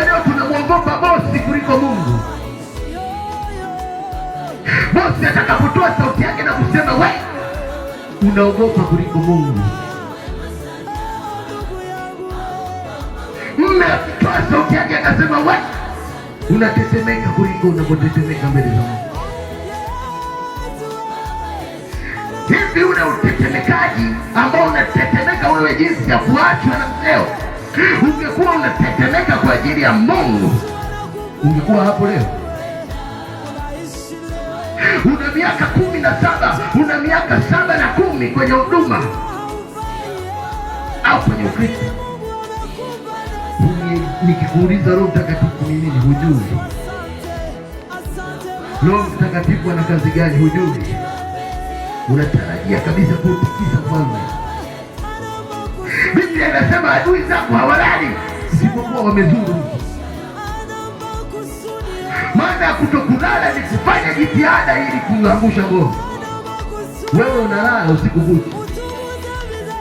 ya leo tunamwogopa bosi kuliko Mungu. Bosi atakapotoa sauti yake na kusema we, unaogopa kuliko Mungu. Mme akitoa sauti yake akasema we, unatetemeka kuliko unapotetemeka mbele za Mungu. Hivi una utetemekaji ambao unatetemeka wewe jinsi ya kuachwa na mkeo? Ungekuwa unatetemeka kwa ajili ya Mungu, ungekuwa hapo leo. Una miaka 17, una miaka 7 na 10 kwenye huduma au kwenye Ukristo. Nikikuuliza Roho Mtakatifu ni nini, hujui. Roho Mtakatifu ana kazi gani, hujui. Unatarajia kabisa kutikisa mfalme. Biblia inasema adui zako hawalali isipokuwa wamezuru. Maana ya kutokulala ni kufanya jitihada ili kuangusha ngome. Wewe unalala usiku kucha,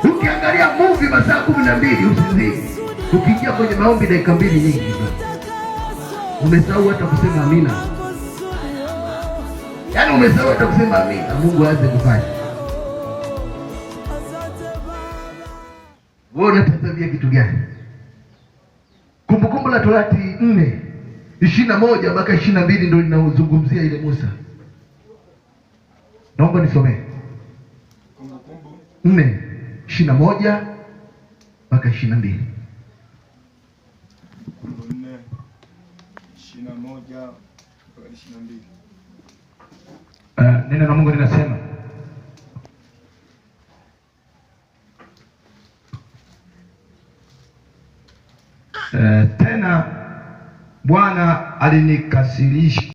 ukiangalia movie masaa 12 usinzii, ukiingia kwenye maombi dakika 2 nyingi, umesahau hata kusema amina. Yaani umesahau hata kusema amina, Mungu aanze kufanya. Wewe unatazamia kitu gani? Kumbukumbu la Torati 4:21 mpaka 22 ndio linazungumzia ile Musa. Naomba nisomee. Kumbukumbu 4:21 mpaka 22. 4:21 mpaka 22. Neno la Mungu linasema, tena Bwana alinikasirisha